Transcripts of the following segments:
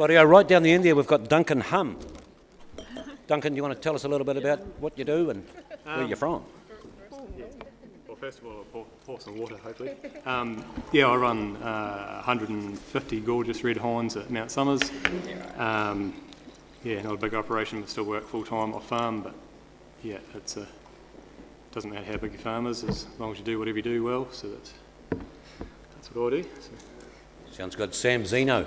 Rightio, right down the end there we've got Duncan Hum. Duncan, do you want to tell us a little bit about what you do and where you're from? Well, first of all, I'll pour some water, hopefully. I run 150 gorgeous red horns at Mount Somers. Not a big operation, we still work full-time off farm, but yeah, it doesn't matter how big your farm is, as long as you do whatever you do well, so that's what I do. So. Sounds good. Sam Zeno.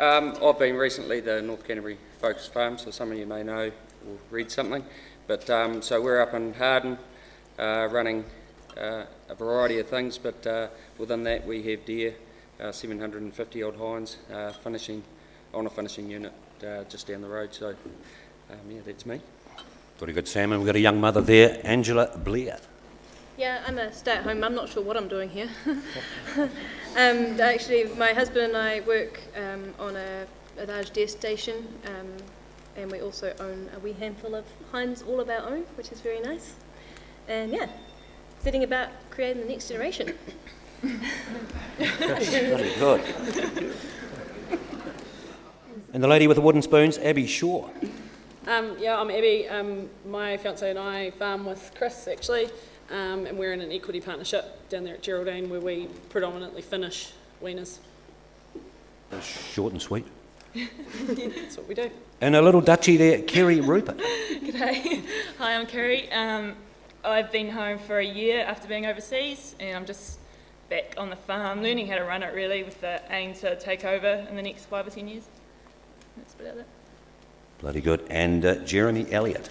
I've been recently the North Canterbury Focus Farm, so some of you may know or read something. But so we're up in Harden, running a variety of things, but within that we have deer, 750 odd hinds, finishing on a finishing unit just down the road. So that's me. Very good, Sam. And we've got a young mother there, Angela Blair. Yeah, I'm a stay-at-home mum, not sure what I'm doing here. Actually, my husband and I work on a large deer station, and we also own a wee handful of hinds all of our own, which is very nice. And yeah, setting about creating the next generation. Very good. And the lady with the wooden spoons, Abby Shaw. I'm Abby. My fiance and I farm with Chris, actually. And we're in an equity partnership down there at Geraldine where we predominantly finish weaners. That's short and sweet. That's what we do. And a little Dutchie there, Kerry Rupert. G'day. Hi, I'm Kerry. I've been home for a year after being overseas, and I'm just back on the farm, learning how to run it really, with the aim to take over in the next 5 or 10 years. That's about it. Bloody good. And Jeremy Elliott.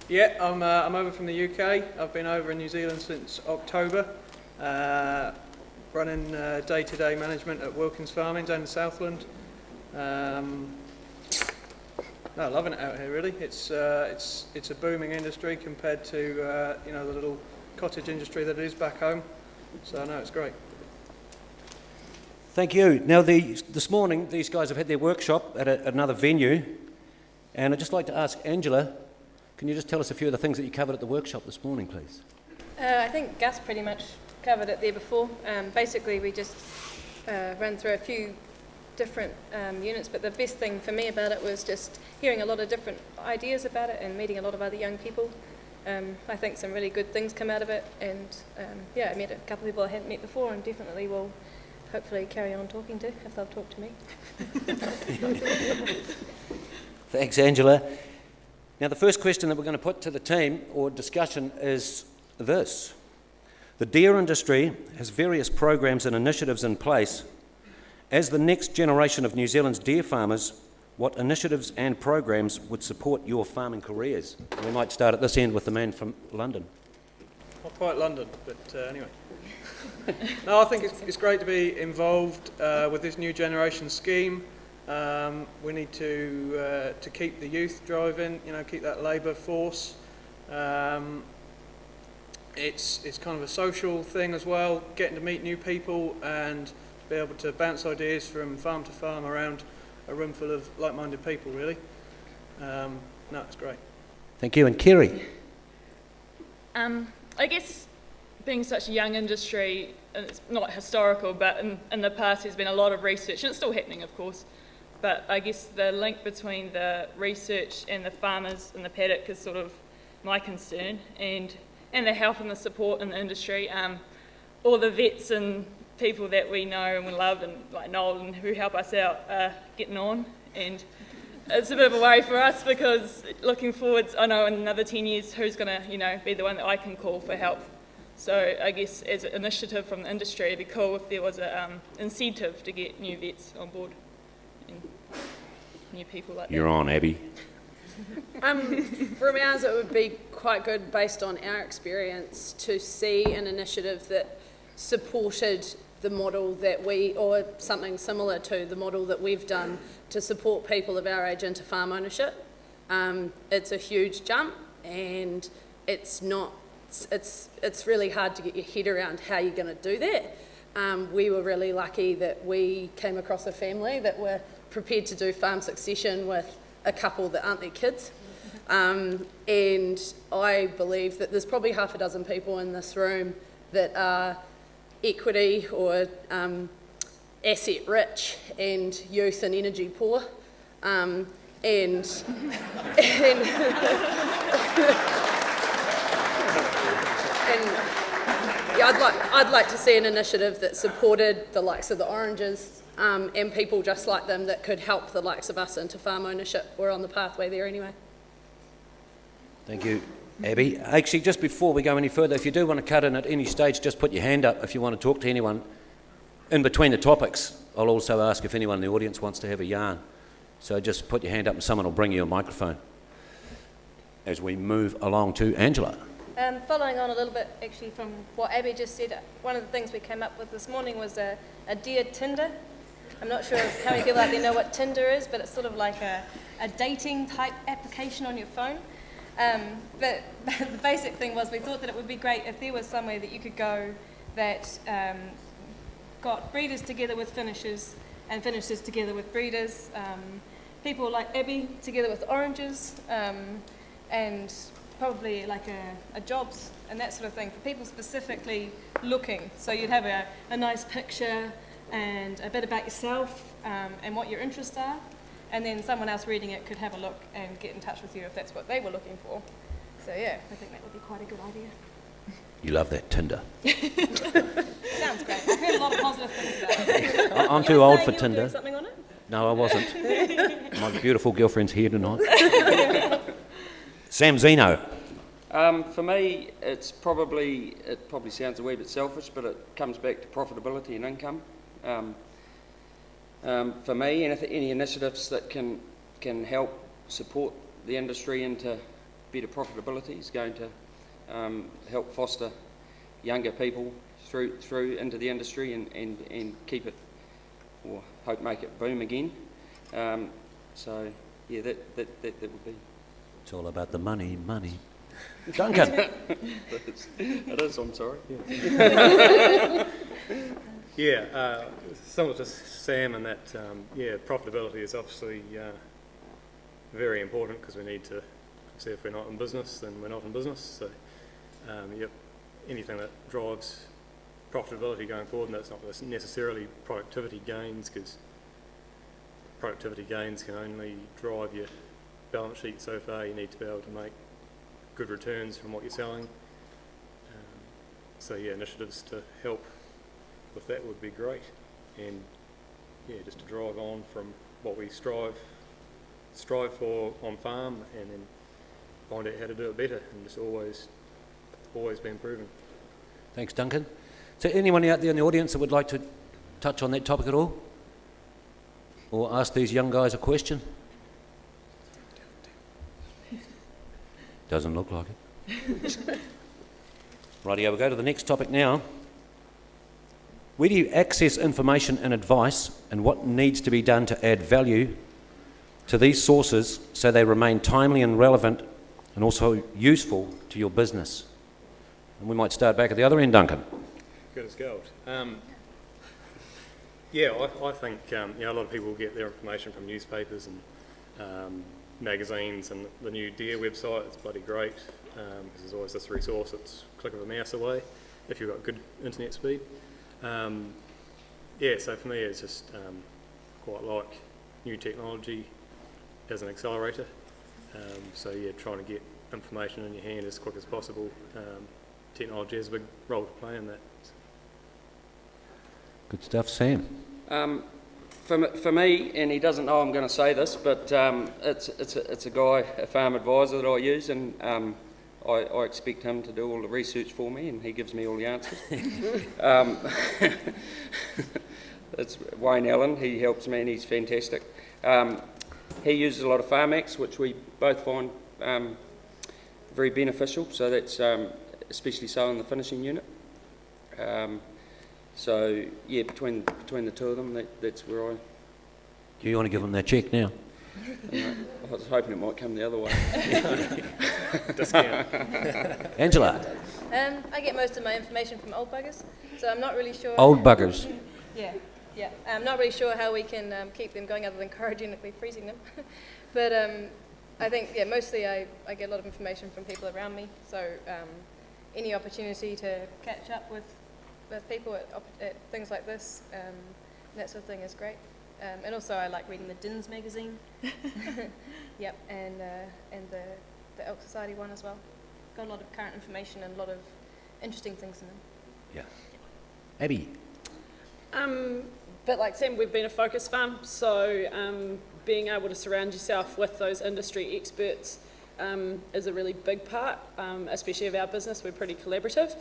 Yeah, I'm over from the UK. I've been over in New Zealand since October, running day-to-day management at Wilkins Farming down in Southland. Loving it out here really. It's a booming industry compared to the little cottage industry that it is back home. So no, it's great. Thank you. Now, this morning these guys have had their workshop at another venue, and I'd just like to ask Angela. Can you just tell us a few of the things that you covered at the workshop this morning, please? I think Gus pretty much covered it there before. Basically, we just ran through a few different units, but the best thing for me about it was just hearing a lot of different ideas about it and meeting a lot of other young people. I think some really good things come out of it, and I met a couple of people I hadn't met before, and definitely will hopefully carry on talking to if they'll talk to me. Thanks, Angela. Now, the first question that we're going to put to the team, or discussion, is this. The deer industry has various programs and initiatives in place. As the next generation of New Zealand's deer farmers, what initiatives and programs would support your farming careers? We might start at this end with the man from London. Not quite London, but anyway. No, I think it's great to be involved with this new generation scheme. We need to keep the youth driving, keep that labour force. It's kind of a social thing as well, getting to meet new people and be able to bounce ideas from farm to farm around a room full of like-minded people, really. No, it's great. Thank you. And Kerry? I guess being such a young industry, and it's not historical, but in the past there's been a lot of research, and it's still happening, of course. But I guess the link between the research and the farmers in the paddock is sort of my concern, and the help and the support in the industry. All the vets and people that we know and we love, and like Noel, and who help us out, are getting on. And it's a bit of a worry for us, because looking forwards, I know in another 10 years who's going to be the one that I can call for help. So I guess as an initiative from the industry, it'd be cool if there was an incentive to get new vets on board. And new people like You're that. on, Abby. From ours, it would be quite good, based on our experience, to see an initiative that supported the model that or something similar to the model that we've done to support people of our age into farm ownership. It's a huge jump, and it's really hard to get your head around how you're going to do that. We were really lucky that we came across a family that were prepared to do farm succession with a couple that aren't their kids. And I believe that there's probably half a dozen people in this room that are equity or asset rich and youth and energy poor. And yeah, I'd like to see an initiative that supported the likes of the Oranges and people just like them that could help the likes of us into farm ownership. We're on the pathway there anyway. Thank you, Abby. Actually, just before we go any further, if you do want to cut in at any stage, just put your hand up if you want to talk to anyone. In between the topics, I'll also ask if anyone in the audience wants to have a yarn. So just put your hand up and someone will bring you a microphone as we move along to Angela. Following on a little bit actually from what Abby just said, one of the things we came up with this morning was a Dear Tinder. I'm not sure how many people out there know what Tinder is, but it's sort of like a dating type application on your phone. But the basic thing was we thought that it would be great if there was somewhere that you could go that got breeders together with finishers and finishers together with breeders, people like Abby together with Oranges, and probably like a jobs and that sort of thing for people specifically looking. So you'd have a nice picture and a bit about yourself and what your interests are, and then someone else reading it could have a look and get in touch with you if that's what they were looking for. So yeah, I think that would be quite a good idea. You love that Tinder. Sounds great. I've heard a lot of positive things about it. I'm You too were old saying for you were Tinder. doing something on it? No, I wasn't. My beautiful girlfriend's here tonight. Sam Zeno. For me, it probably sounds a wee bit selfish, but it comes back to profitability and income. For me, any initiatives that can help support the industry into better profitability is going to help foster younger people through into the industry and keep it, or hope make it boom again. So yeah, that would be. It's all about the money. Duncan. It is, I'm sorry. Yeah, similar to Sam in that, profitability is obviously very important because we need to, see if we're not in business, then we're not in business. So, anything that drives profitability going forward, and that's not necessarily productivity gains, because productivity gains can only drive your balance sheet so far. You need to be able to make good returns from what you're selling. So yeah, initiatives to help with that would be great, and yeah, just to drive on from what we strive for on farm, and then find out how to do it better, and just always be improving. Thanks, Duncan. So anyone out there in the audience that would like to touch on that topic at all? Or ask these young guys a question? Doesn't look like it. Rightio, we'll go to the next topic now. Where do you access information and advice, and what needs to be done to add value to these sources so they remain timely and relevant and also useful to your business? And we might start back at the other end, Duncan. Good as gold. I think a lot of people get their information from newspapers and magazines, and the new DEAR website is bloody great, because there's always this resource that's a click of a mouse away if you've got good internet speed. So for me it's just quite like new technology as an accelerator. Trying to get information in your hand as quick as possible. Technology has a big role to play in that. Good stuff, Sam. For me, and he doesn't know I'm going to say this, but it's a guy, a farm advisor that I use, and I expect him to do all the research for me, and he gives me all the answers. It's Wayne Allen. He helps me, and he's fantastic. He uses a lot of Farmax, which we both find very beneficial. So that's especially so in the finishing unit. Between the two of them, that's where I. Do you want to give them that check now? I was hoping it might come the other way. Discount. Angela. I get most of my information from old buggers, so I'm not really sure. Old buggers. Yeah. I'm not really sure how we can keep them going other than cryogenically freezing them. But I think, mostly I get a lot of information from people around me. So any opportunity to catch up with people at things like this that sort of thing is great. And also I like reading the DINS magazine. Yep, and the Elk Society one as well. Got a lot of current information and a lot of interesting things in them. Yeah. Abby? But like Sam, we've been a focus farm, so being able to surround yourself with those industry experts is a really big part, especially of our business. We're pretty collaborative.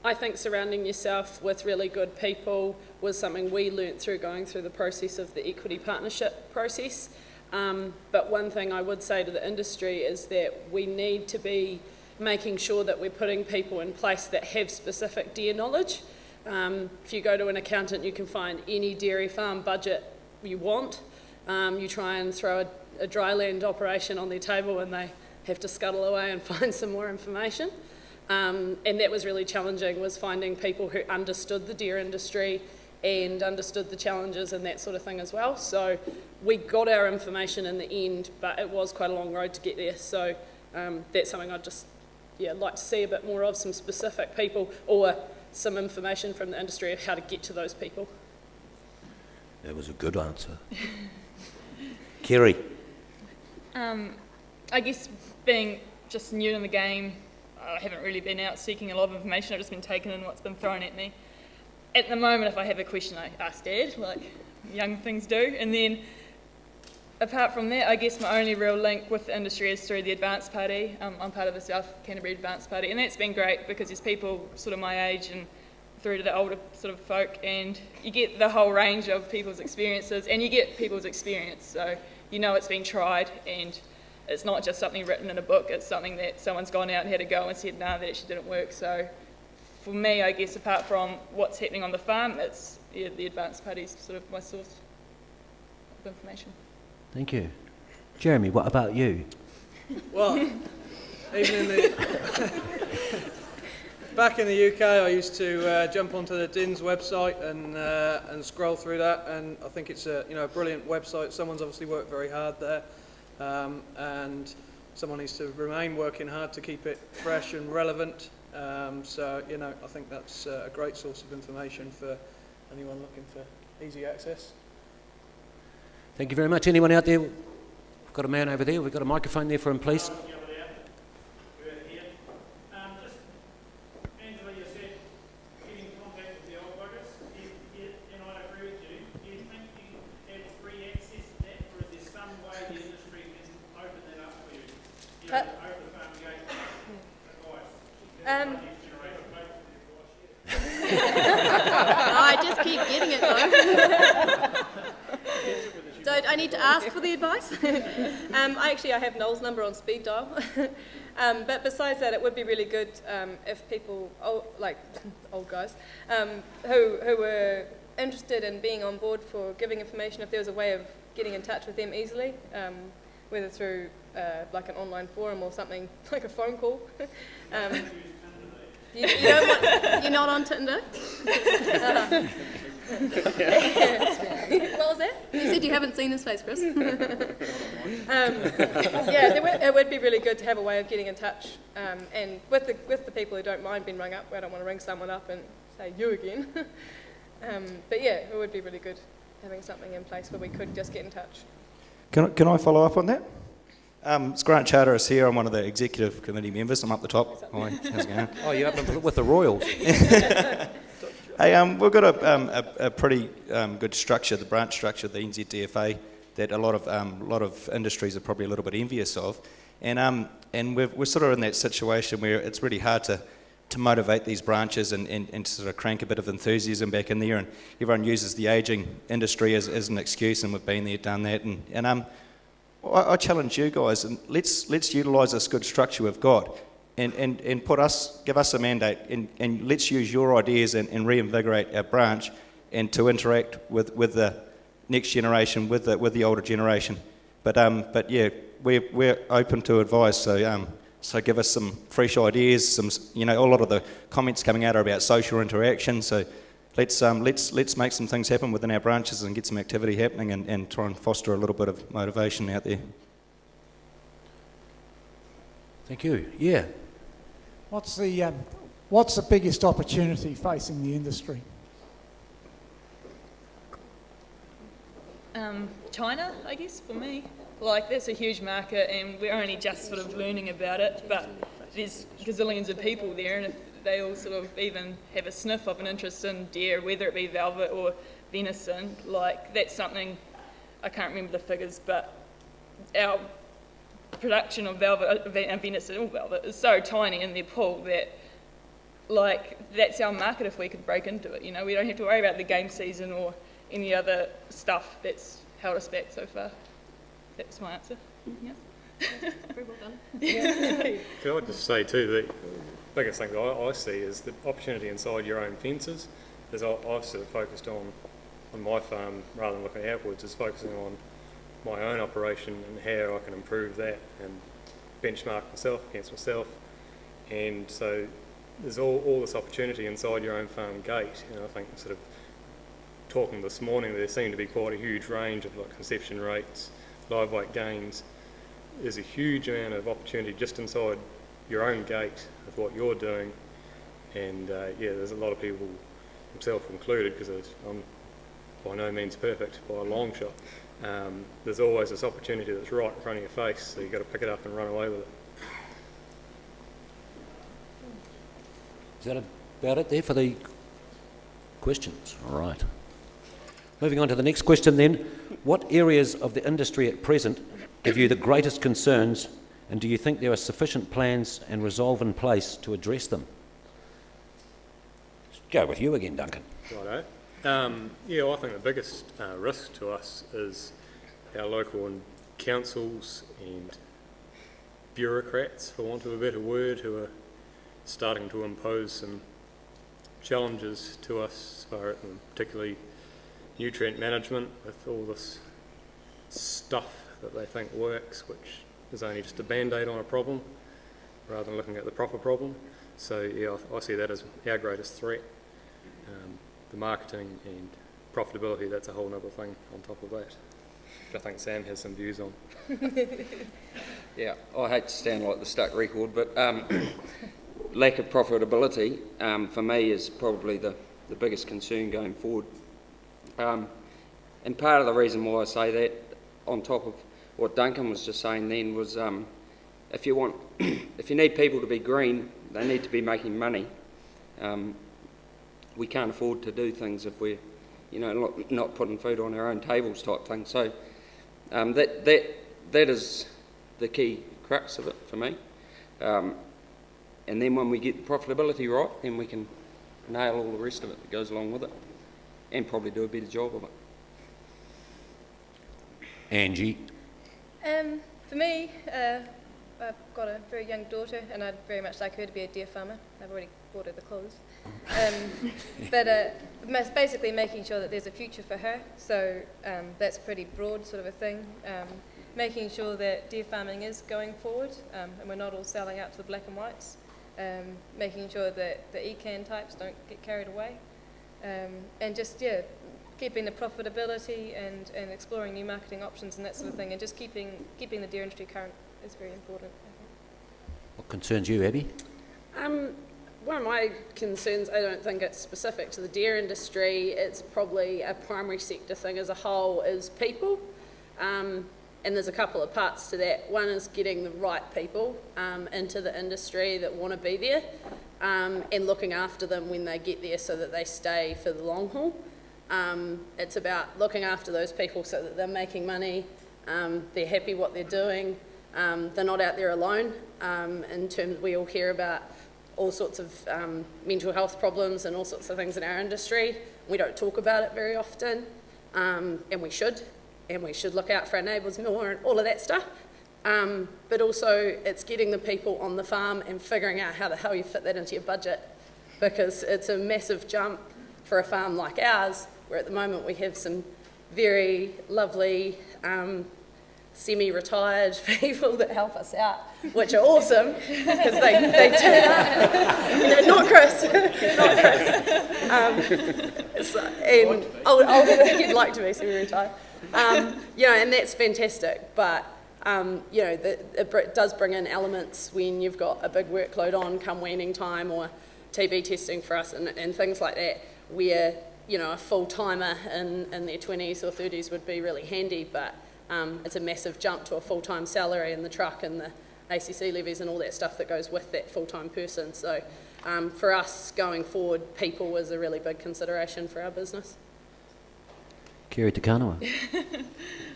I think surrounding yourself with really good people was something we learnt through going through the process of the equity partnership process. But one thing I would say to the industry is that we need to be making sure that we're putting people in place that have specific deer knowledge. If you go to an accountant, you can find any dairy farm budget you want. You try and throw a dryland operation on their table and they have to scuttle away and find some more information. And that was really challenging, was finding people who understood the deer industry and understood the challenges and that sort of thing as well. So we got our information in the end, but it was quite a long road to get there. So that's something I'd just like to see a bit more of, some specific people or some information from the industry of how to get to those people. That was a good answer. Kerry? I guess being just new in the game, I haven't really been out seeking a lot of information. I've just been taking in what's been thrown at me. At the moment, if I have a question, I ask Dad, like young things do. And then, apart from that, I guess my only real link with the industry is through the Advanced Party. I'm part of the South Canterbury Advanced Party, and that's been great because there's people sort of my age and through to the older sort of folk, and you get the whole range of people's experiences, and you get people's experience. So you know it's been tried, and it's not just something written in a book, it's something that someone's gone out and had a go and said, nah, that actually didn't work. So for me, I guess, apart from what's happening on the farm, it's the Advanced Party's sort of my source of information. Thank you. Jeremy, what about you? Well, even in the back in the UK, I used to jump onto the DINS website and scroll through that, and I think it's a brilliant website. Someone's obviously worked very hard there, and someone needs to remain working hard to keep it fresh and relevant. So I think that's a great source of information for anyone looking for easy access. Thank you very much. Anyone out there? We've got a man over there. We've got a microphone there for him, please. I just keep getting it though. So I need to ask for the advice. I have Noel's number on speed dial. But besides that, it would be really good if people, old guys, who were interested in being on board for giving information, if there was a way of getting in touch with them easily, whether through like an online forum or something like a phone call. You're not on Tinder? What was that? You said you haven't seen his face, Chris. It would be really good to have a way of getting in touch, and with the people who don't mind being rung up. I don't want to ring someone up and say you again. But yeah, it would be really good having something in place where we could just get in touch. Can I follow up on that? It's Grant Charteris here. I'm one of the executive committee members. I'm up the top. Hi, how's it going? Oh, you're up with the Royals. Hey, we've got a pretty good structure, the branch structure, the NZDFA, that a lot of industries are probably a little bit envious of, and we're sort of in that situation where it's really hard to motivate these branches and to sort of crank a bit of enthusiasm back in there, and everyone uses the ageing industry as an excuse, and we've been there, done that, and I challenge you guys, and let's utilise this good structure we've got, and give us a mandate, and let's use your ideas and reinvigorate our branch, and to interact with the next generation, with the older generation. But yeah, we're open to advice. So give us some fresh ideas. A lot of the comments coming out are about social interaction. So let's make some things happen within our branches and get some activity happening, and try and foster a little bit of motivation out there. Thank you. Yeah. What's the biggest opportunity facing the industry? China, I guess, for me. Like, that's a huge market, and we're only just sort of learning about it, but there's gazillions of people there, and if they all sort of even have a sniff of an interest in deer, whether it be velvet or venison, like, that's something, I can't remember the figures, but our production of velvet and venison, all velvet, is so tiny in their pool that, like, that's our market if we could break into it, you know. We don't have to worry about the game season or any other stuff that's held us back so far. That's my answer. Yeah. Very well done. Can I just say too, the biggest thing that I see is the opportunity inside your own fences. As I've sort of focused on my farm, rather than looking outwards, is focusing on my own operation and how I can improve that and benchmark myself against myself. And so there's all this opportunity inside your own farm gate. And I think sort of talking this morning, there seemed to be quite a huge range of like conception rates, live weight gains. There's a huge amount of opportunity just inside your own gate with what you're doing. And yeah, there's a lot of people, myself included, because I'm by no means perfect by a long shot. There's always this opportunity that's right in front of your face, so you've got to pick it up and run away with it. Is that about it there for the questions? All right. Moving on to the next question then. What areas of the industry at present give you the greatest concerns, and do you think there are sufficient plans and resolve in place to address them? Go with you again, Duncan. Righto. Yeah, well, I think the biggest risk to us is our local and councils and bureaucrats, for want of a better word, who are starting to impose some challenges to us, particularly nutrient management, with all this stuff that they think works, which is only just a band-aid on a problem, rather than looking at the proper problem. So yeah, I see that as our greatest threat. The marketing and profitability, that's a whole other thing on top of that, which I think Sam has some views on. Yeah, I hate to sound like the stuck record, but lack of profitability for me is probably the biggest concern going forward. And part of the reason why I say that, on top of what Duncan was just saying then, was if you need people to be green, they need to be making money. We can't afford to do things if we're, not putting food on our own tables type thing. So that is the key crux of it for me. And then when we get the profitability right, then we can nail all the rest of it that goes along with it, and probably do a better job of it. Angie. For me, I've got a very young daughter, and I'd very much like her to be a deer farmer. I've already bought her the clothes. But basically making sure that there's a future for her. So that's a pretty broad sort of a thing. Making sure that deer farming is going forward, and we're not all selling out to the black and whites. Making sure that the ECAN types don't get carried away. And just, keeping the profitability and exploring new marketing options and that sort of thing, and just keeping the deer industry current is very important, I think. What concerns you, Abby? One of my concerns, I don't think it's specific to the deer industry, it's probably a primary sector thing as a whole, is people. And there's a couple of parts to that. One is getting the right people into the industry that want to be there, and looking after them when they get there so that they stay for the long haul. It's about looking after those people so that they're making money, they're happy what they're doing, they're not out there alone. In terms, we all hear about all sorts of mental health problems and all sorts of things in our industry. We don't talk about it very often, and we should look out for our neighbours more and all of that stuff. But also it's getting the people on the farm and figuring out how the hell you fit that into your budget, because it's a massive jump for a farm like ours, where at the moment we have some very lovely semi-retired people that help us out, which are awesome, because they turn up. Not Chris. And older, you'd like to be semi-retired. And that's fantastic, but it does bring in elements when you've got a big workload on come weaning time, or TB testing for us and things like that, where a full-timer in their 20s or 30s would be really handy, but it's a massive jump to a full-time salary and the truck and the ACC levies and all that stuff that goes with that full-time person. So for us going forward, people was a really big consideration for our business. Kerry Takanawa.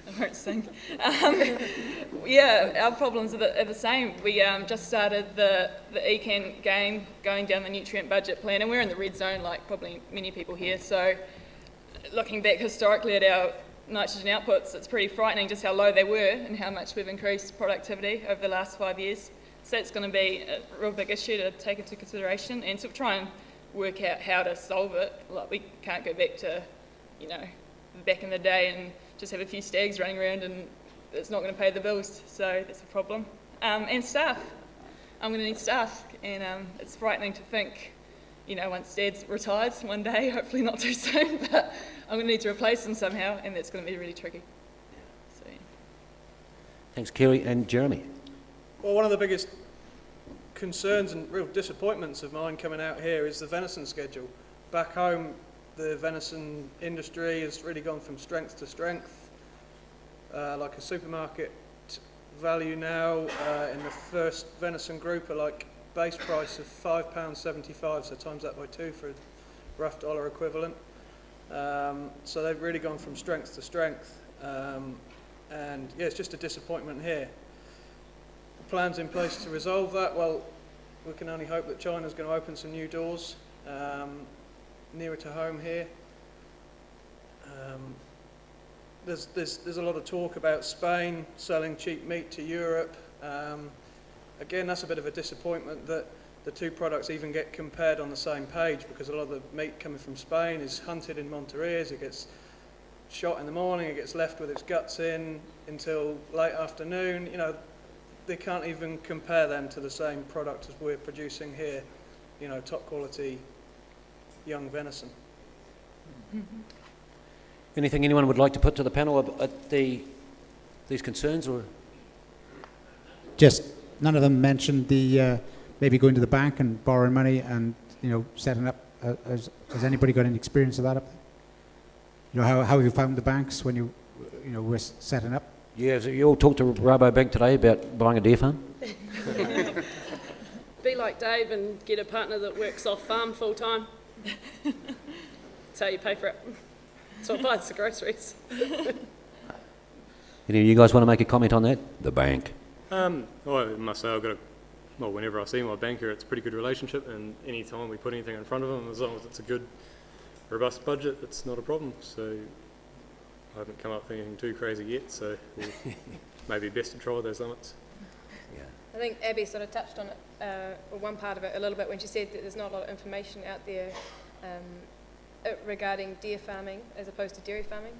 I won't sing. Yeah, our problems are the same. We just started the ECAN game, going down the nutrient budget plan, and we're in the red zone like probably many people here. So looking back historically at our nitrogen outputs, it's pretty frightening just how low they were and how much we've increased productivity over the last 5 years. So it's going to be a real big issue to take into consideration and sort of try and work out how to solve it. Like, we can't go back to, back in the day and just have a few stags running around, and it's not going to pay the bills, so that's a problem. And staff. I'm going to need staff, and it's frightening to think, once Dad retires one day, hopefully not too soon, but I'm going to need to replace them somehow, and that's going to be really tricky. So, yeah. Thanks, Kerry. And Jeremy? Well, one of the biggest concerns and real disappointments of mine coming out here is the venison schedule. Back home, the venison industry has really gone from strength to strength. Like a supermarket value now in the first venison group are like base price of £5.75, so times that by 2 for a rough dollar equivalent. So they've really gone from strength to strength. And yeah, it's just a disappointment here. The plans in place to resolve that, well, we can only hope that China's going to open some new doors nearer to home here. There's a lot of talk about Spain selling cheap meat to Europe. Again, that's a bit of a disappointment that the two products even get compared on the same page, because a lot of the meat coming from Spain is hunted in Monterey's. It gets shot in the morning, it gets left with its guts in until late afternoon. They can't even compare them to the same product as we're producing here, top quality young venison. Anything anyone would like to put to the panel about these concerns? Or just none of them mentioned the maybe going to the bank and borrowing money and setting up. Has anybody got any experience of that up there? How have you found the banks when you were setting up? Yeah, so you all talked to Rabobank today about buying a deer farm? Be like Dave and get a partner that works off farm full time. That's how you pay for it. So it buys the groceries. Any of you guys want to make a comment on that? The bank. Well, I must say whenever I see my banker, it's a pretty good relationship, and any time we put anything in front of them, as long as it's a good, robust budget, it's not a problem. So I haven't come up with anything too crazy yet, so maybe best to try those limits. Yeah. I think Abby sort of touched on it, or one part of it a little bit, when she said that there's not a lot of information out there regarding deer farming as opposed to dairy farming.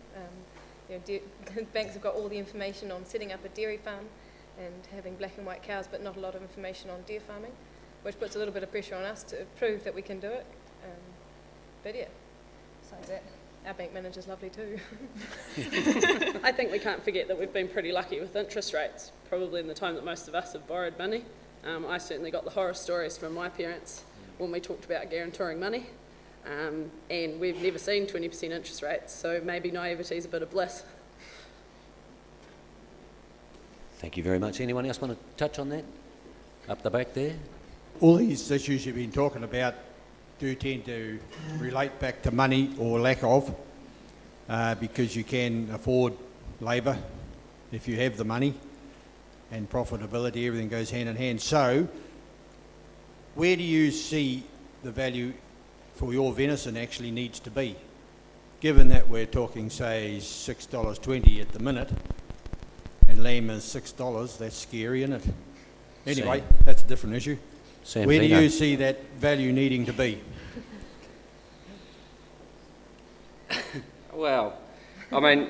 Banks have got all the information on setting up a dairy farm and having black and white cows, but not a lot of information on deer farming, which puts a little bit of pressure on us to prove that we can do it. But yeah, besides that, our bank manager's lovely too. I think we can't forget that we've been pretty lucky with interest rates, probably in the time that most of us have borrowed money. I certainly got the horror stories from my parents when we talked about guaranteeing money. And we've never seen 20% interest rates, so maybe naivety is a bit of bliss. Thank you very much. Anyone else want to touch on that? Up the back there? All these issues you've been talking about do tend to relate back to money or lack of, because you can afford labour if you have the money, and profitability, everything goes hand in hand. So, where do you see the value for your venison actually needs to be? Given that we're talking, say, $6.20 at the minute, and lamb is $6, that's scary, isn't it? Anyway, Sam. that's a different issue. Sam Where do Vino. you see that value needing to be? Well, I mean,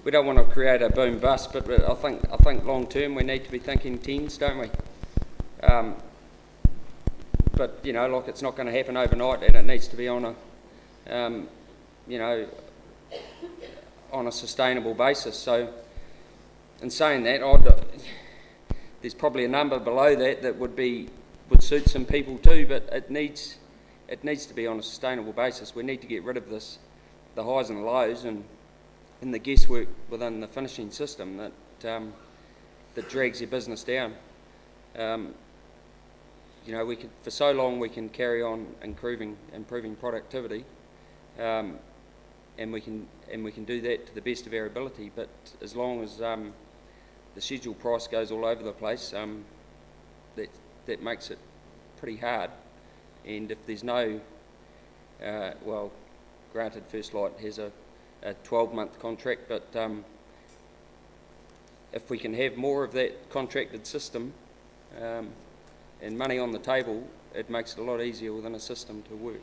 we don't want to create a boom bust, but I think long term we need to be thinking tens, don't we? But it's not going to happen overnight, and it needs to be on a, on a sustainable basis. So, in saying that, there's probably a number below that would suit some people too, but it needs it needs to be on a sustainable basis. We need to get rid of this, the highs and lows, and the guesswork within the finishing system that that drags your business down. You know, for so long we can carry on improving productivity, and we can do that to the best of our ability. But as long as the schedule price goes all over the place, that makes it pretty hard. And if there's no, well, granted, First Light has a 12-month contract, but if we can have more of that contracted system and money on the table, it makes it a lot easier within a system to work.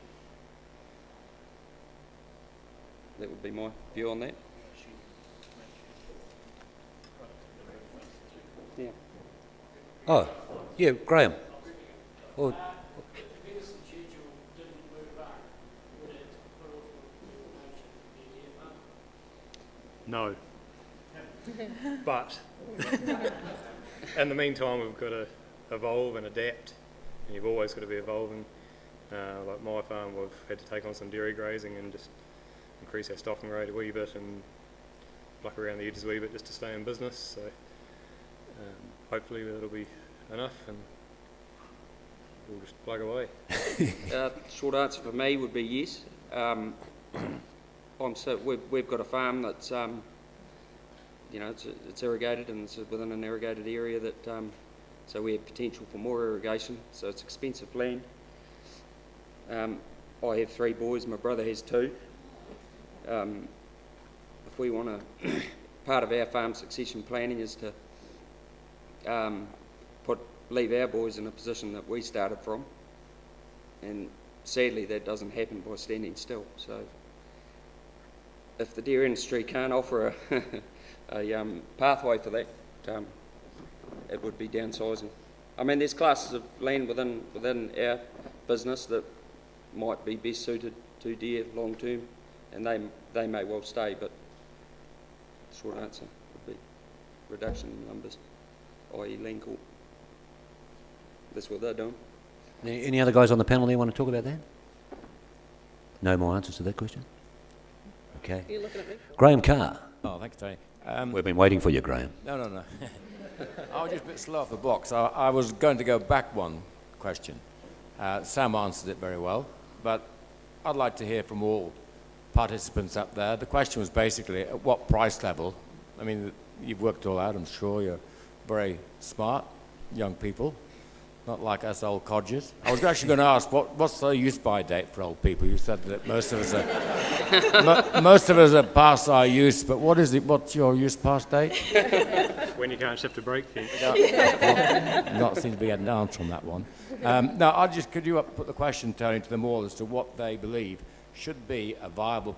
That would be my view on that. Yeah. Oh, yeah, Graham. Oh, No. But in the meantime, we've got to evolve and adapt, and you've always got to be evolving. Like my farm, we've had to take on some dairy grazing and just increase our stocking rate a wee bit and pluck around the edges a wee bit just to stay in business. So hopefully that'll be enough, and we'll just plug away. Short answer for me would be yes. We've got a farm that's, you know, it's irrigated, and it's within an irrigated area that, so we have potential for more irrigation. So it's expensive land. I have 3 boys. My brother has 2. If we want to, part of our farm succession planning is to leave our boys in a position that we started from, and sadly that doesn't happen by standing still. So if the dairy industry can't offer a pathway for that, it would be downsizing. I mean, there's classes of land within our business that might be best suited to deer long term, and they may well stay, but the short answer would be reduction in numbers, i.e. land court. That's what they're doing. any other guys on the panel there want to talk about that? No more answers to that question? Okay. You're looking at me. Graham Carr. Oh, thanks, Tony. We've been waiting for you, Graham. No. I was just a bit slow off the blocks. I was going to go back one question. Sam answered it very well, but I'd like to hear from all participants up there. The question was basically, at what price level? I mean, you've worked it all out, I'm sure. You're very smart, young people, not like us old codgers. I was actually going to ask, what's the use-by date for old people? You said that most of us are past our use, but what is it? What's your use-past date? When you can't shift a brake, Ken. Not seem to be an answer on that one. Could you put the question, Tony, to them all as to what they believe should be a viable,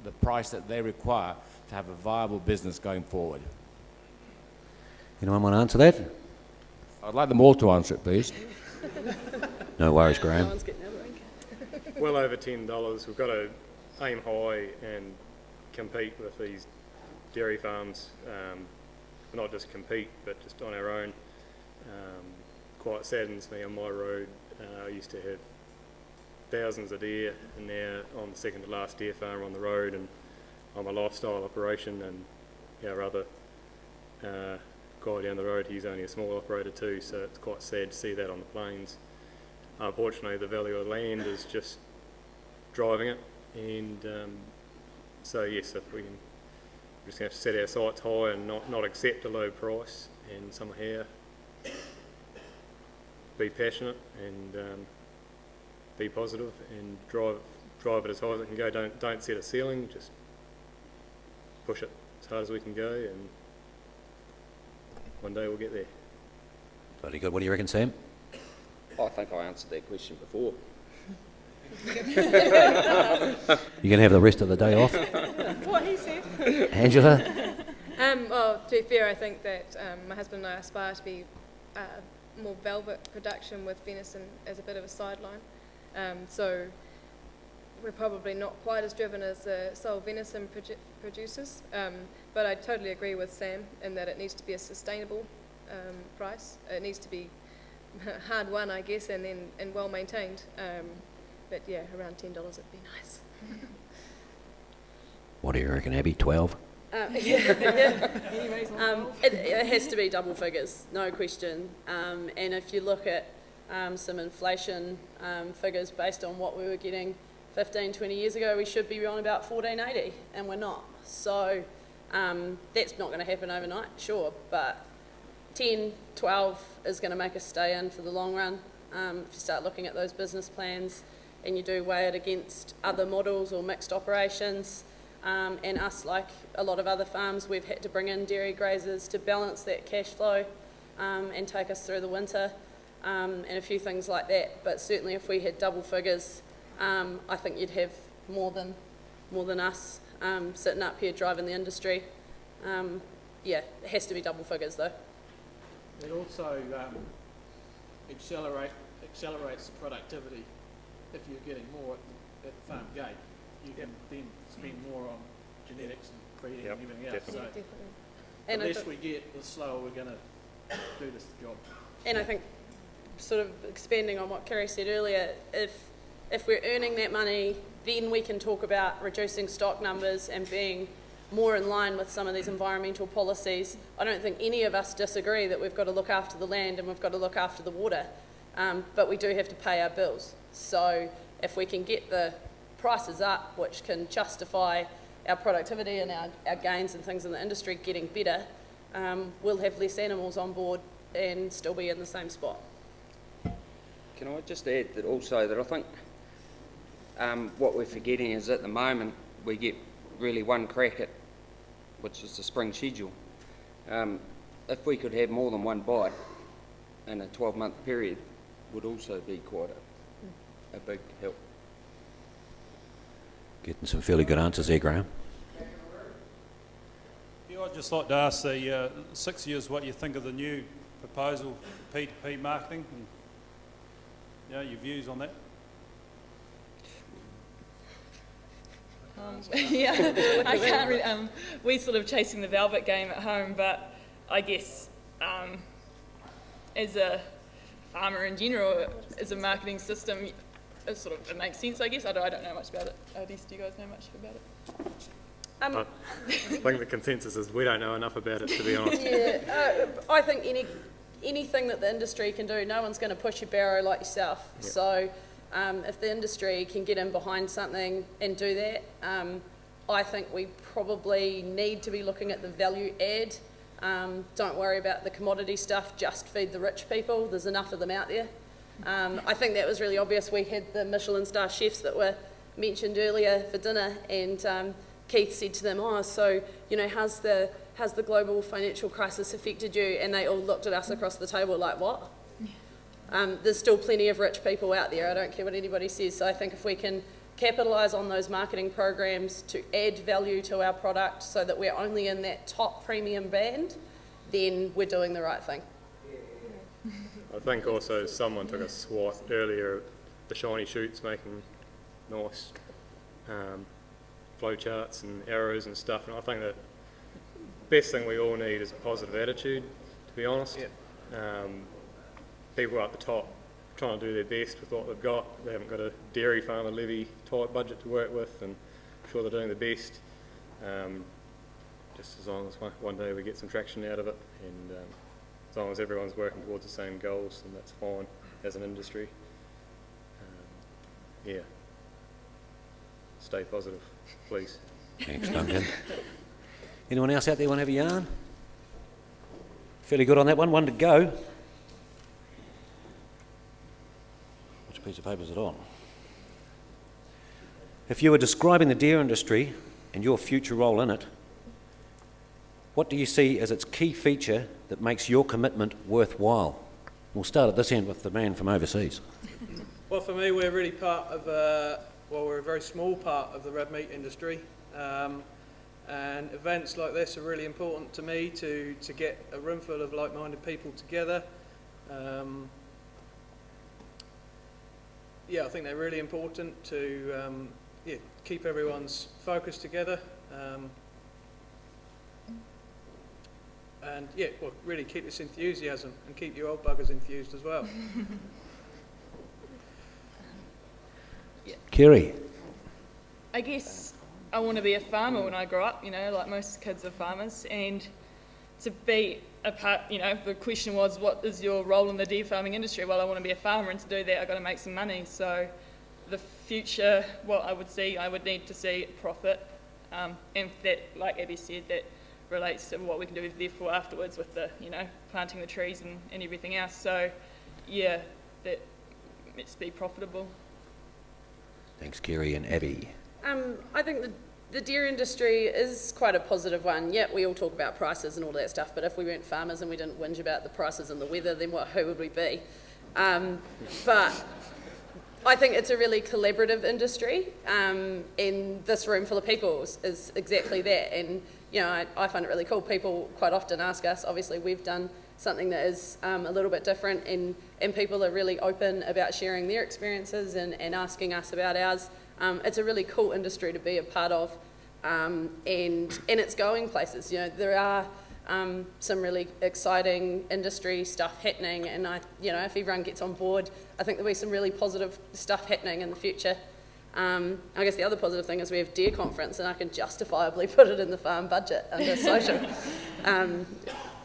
the price that they require to have a viable business going forward? Anyone want to answer that? I'd like them all to answer it, please. No worries, Graham. No one's getting out of the ring. Well over $10. We've got to aim high and compete with these dairy farms. Not just compete, but just on our own. Quite saddens me on my road. I used to have thousands of deer, and now I'm the second to last deer farm on the road, and I'm a lifestyle operation, and our other guy down the road, he's only a small operator too, so it's quite sad to see that on the plains. Unfortunately, the value of land is just driving it, and so yes, if we can, we're just going to have to set our sights high and not accept a low price, and somehow be passionate and be positive and drive it as high as it can go. Don't set a ceiling, just push it as hard as we can go, and one day we'll get there. Very good. What do you reckon, Sam? I think I answered that question before. You can have the rest of the day off. What he said. Angela? Well, to be fair, I think that my husband and I aspire to be more velvet production with venison as a bit of a sideline. So we're probably not quite as driven as the sole venison producers, but I totally agree with Sam in that it needs to be a sustainable price. It needs to be hard won, I guess, and well maintained. but yeah, around $10 would be nice. What do you reckon, Abby? 12? It has to be double figures, no question. And if you look at some inflation figures based on what we were getting 15, 20 years ago, we should be on about 14.80, and we're not. So that's not going to happen overnight, sure, but 10, 12 is going to make us stay in for the long run. If you start looking at those business plans and you do weigh it against other models or mixed operations, and us, like a lot of other farms, we've had to bring in dairy grazers to balance that cash flow and take us through the winter, and a few things like that. But certainly if we had double figures, I think you'd have more than us sitting up here driving the industry. Yeah, it has to be double figures though. It also accelerates the productivity. If you're getting more at the farm gate, you can then spend more on genetics and breeding and everything else. Definitely. So Definitely. the And I less think- we get, the slower we're going to do this job. And I think, sort of expanding on what Kerry said earlier, if we're earning that money, then we can talk about reducing stock numbers and being more in line with some of these environmental policies. I don't think any of us disagree that we've got to look after the land and we've got to look after the water, but we do have to pay our bills. So if we can get the prices up, which can justify our productivity and our gains and things in the industry getting better, we'll have less animals on board and still be in the same spot. Can I just add that also that I think what we're forgetting is at the moment we get really one crack at, which is the spring schedule. If we could have more than one bite in a 12-month period, would also be quite a big help. Getting some fairly good answers there, Graham. Yeah, I'd just like to ask the 6 years what you think of the new proposal for P2P marketing, and your views on that. Yeah, I can't really, we're sort of chasing the velvet game at home, but I guess as a farmer in general, as a marketing system, it makes sense, I guess. I don't know much about it. Odis, do you guys know much about it? I think the consensus is we don't know enough about it, to be honest. Yeah, I think anything that the industry can do, no one's going to push your barrow like yourself. Yep. So if the industry can get in behind something and do that, I think we probably need to be looking at the value add. Don't worry about the commodity stuff, just feed the rich people. There's enough of them out there. I think that was really obvious. We had the Michelin star chefs that were mentioned earlier for dinner, and Keith said to them, so, how's the global financial crisis affected you? And they all looked at us across the table like, what? There's still plenty of rich people out there. I don't care what anybody says. So I think if we can capitalise on those marketing programs to add value to our product so that we're only in that top premium band, then we're doing the right thing. I think also someone took a swat earlier at the shiny shoots making nice flow charts and arrows and stuff, and I think the best thing we all need is a positive attitude, to be honest. Yeah. People up the top trying to do their best with what they've got. They haven't got a dairy farmer levy tight budget to work with, and I'm sure they're doing their best. Just as long as one day we get some traction out of it, and as long as everyone's working towards the same goals, then that's fine as an industry. Yeah. Stay positive, please. Thanks, Duncan. Anyone else out there want to have a yarn? Fairly good on that one. One to go. Which piece of paper is it on? If you were describing the dairy industry and your future role in it, what do you see as its key feature that makes your commitment worthwhile? We'll start at this end with the man from overseas. Well, for me, we're really part of, we're a very small part of the red meat industry. And events like this are really important to me to get a room full of like-minded people together. I think they're really important to keep everyone's focus together. Really keep this enthusiasm and keep you old buggers enthused as well. Kerry? I guess I want to be a farmer when I grow up, like most kids are farmers, and to be a part, the question was, what is your role in the dairy farming industry? Well, I want to be a farmer, and to do that I've got to make some money. So the future, what I would need to see profit, and that, like Abby said, that relates to what we can do therefore afterwards with the, planting the trees and everything else. So yeah, that let's be profitable. Thanks, Kerry. And Abby? I think the dairy industry is quite a positive one. Yeah, we all talk about prices and all that stuff, but if we weren't farmers and we didn't whinge about the prices and the weather, then who would we be? But I think it's a really collaborative industry, and this room full of people is exactly that. And I find it really cool. People quite often ask us, obviously we've done something that is a little bit different, and people are really open about sharing their experiences and asking us about ours. It's a really cool industry to be a part of, and it's going places. There are some really exciting industry stuff happening, and if everyone gets on board, I think there'll be some really positive stuff happening in the future. I guess the other positive thing is we have Deer Conference, and I can justifiably put it in the farm budget under social.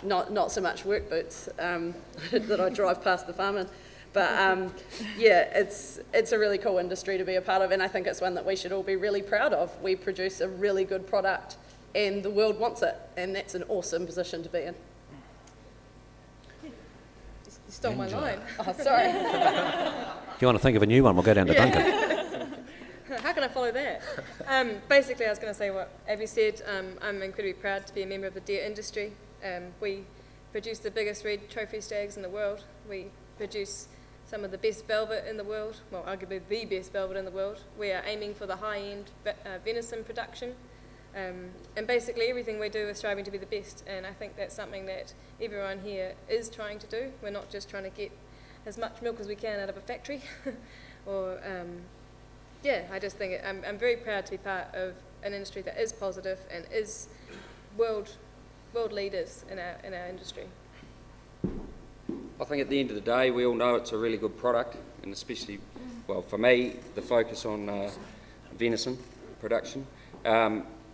Not so much work boots that I drive past the farm in. But it's a really cool industry to be a part of, and I think it's one that we should all be really proud of. We produce a really good product, and the world wants it, and that's an awesome position to be in. You stole my line. Oh, sorry. If you want to think of a new one, we'll go down to Duncan. How can I follow that? Basically, I was going to say what Abby said. I'm incredibly proud to be a member of the deer industry. We produce the biggest red trophy stags in the world. We produce some of the best velvet in the world, well, arguably the best velvet in the world. We are aiming for the high-end venison production. And basically everything we do is striving to be the best, and I think that's something that everyone here is trying to do. We're not just trying to get as much milk as we can out of a factory. I just think I'm very proud to be part of an industry that is positive and is world leaders in our industry. I think at the end of the day, we all know it's a really good product, and especially, well, for me, the focus on venison production.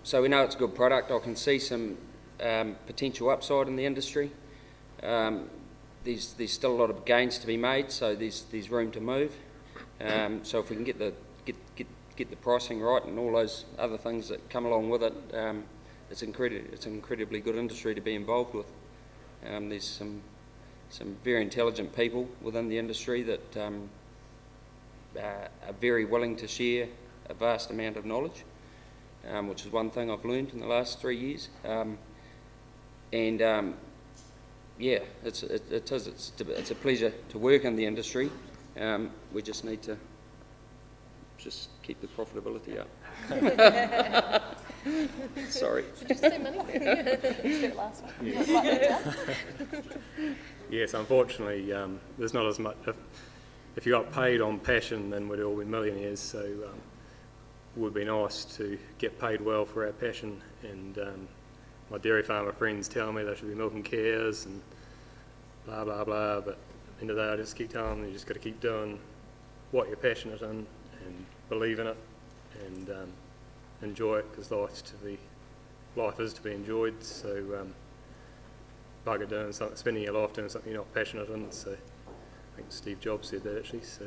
So we know it's a good product. I can see some potential upside in the industry. There's still a lot of gains to be made, so there's room to move. So if we can get the pricing right and all those other things that come along with it, it's an incredibly good industry to be involved with. There's some very intelligent people within the industry that are very willing to share a vast amount of knowledge, which is one thing I've learned in the last 3 years. It's a pleasure to work in the industry. We just need to just keep the profitability up. Sorry. Should you say money? You said it last one. Yes, unfortunately, there's not as much. If you got paid on passion, then we'd all be millionaires. So it would be nice to get paid well for our passion. And my dairy farmer friends tell me they should be milking cows and blah, blah, blah. But at the end of the day, I just keep telling them you just got to keep doing what you're passionate in and believe in it and enjoy it, because life is to be enjoyed. So bugger doing something, spending your life doing something you're not passionate in. So I think Steve Jobs said that actually. So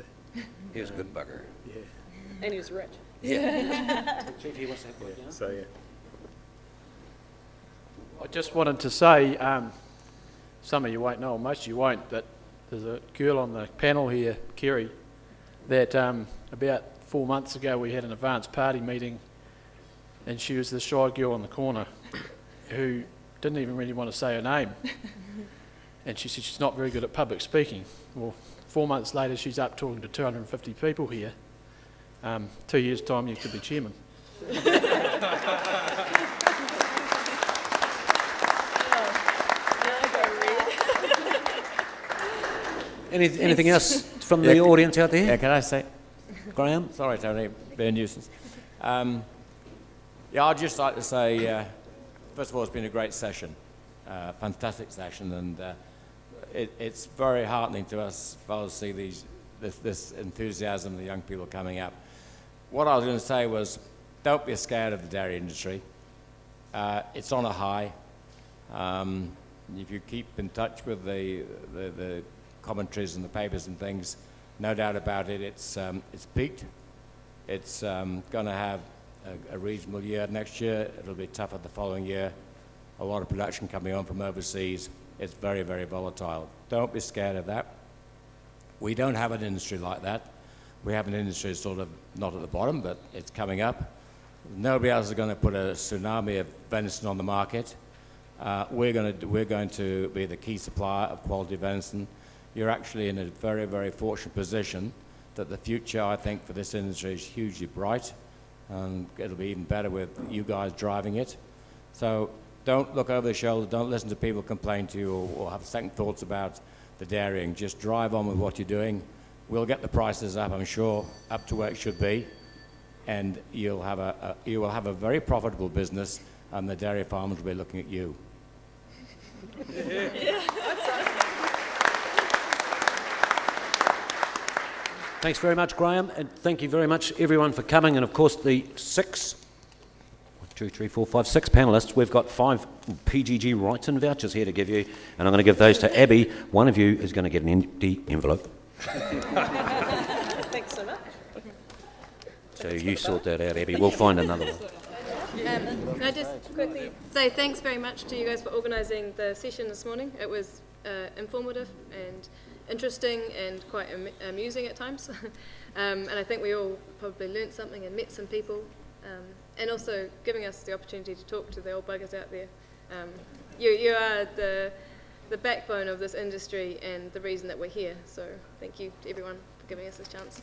He was a good bugger. yeah. And he was rich. Yeah. Chief, he wants that word, yeah? So yeah. I just wanted to say, some of you won't know, or most of you won't, but there's a girl on the panel here, Kerry, that about 4 months ago we had an advanced party meeting, and she was the shy girl in the corner who didn't even really want to say her name. And she said she's not very good at public speaking. Well, 4 months later she's up talking to 250 people here. 2 years' time you could be chairman. Anything else from the audience out there? Yeah, can I say? Graham? Sorry, Tony, be a nuisance. I'd just like to say, first of all, it's been a great session, fantastic session, and it's very heartening to us to see this enthusiasm, the young people coming up. what I was going to say was, don't be scared of the dairy industry. It's on a high. If you keep in touch with the commentaries and the papers and things, no doubt about it, it's peaked. It's going to have a reasonable year next year. It'll be tougher the following year. A lot of production coming on from overseas. It's very, very volatile. Don't be scared of that. We don't have an industry like that. We have an industry sort of not at the bottom, but it's coming up. Nobody else is going to put a tsunami of venison on the market. We're going to be the key supplier of quality venison. You're actually in a very, very fortunate position that the future, I think, for this industry is hugely bright, and it'll be even better with you guys driving it. So don't look over the shoulder, don't listen to people complain to you or have second thoughts about the dairying. Just drive on with what you're doing. We'll get the prices up, I'm sure, up to where it should be, and you will have a very profitable business, and the dairy farmers will be looking at you. Thanks very much, Graham, and thank you very much, everyone, for coming. And of course, the 6 panellists, we've got 5 PGG rights and vouchers here to give you, and I'm going to give those to Abby. One of you is going to get an empty envelope. Thanks so much. So you sort that out, Abby. We'll find another one. Can I just quickly say thanks very much to you guys for organising the session this morning. It was informative and interesting and quite amusing at times. And I think we all probably learnt something and met some people, and also giving us the opportunity to talk to the old buggers out there. You are the backbone of this industry and the reason that we're here, so thank you to everyone for giving us this chance.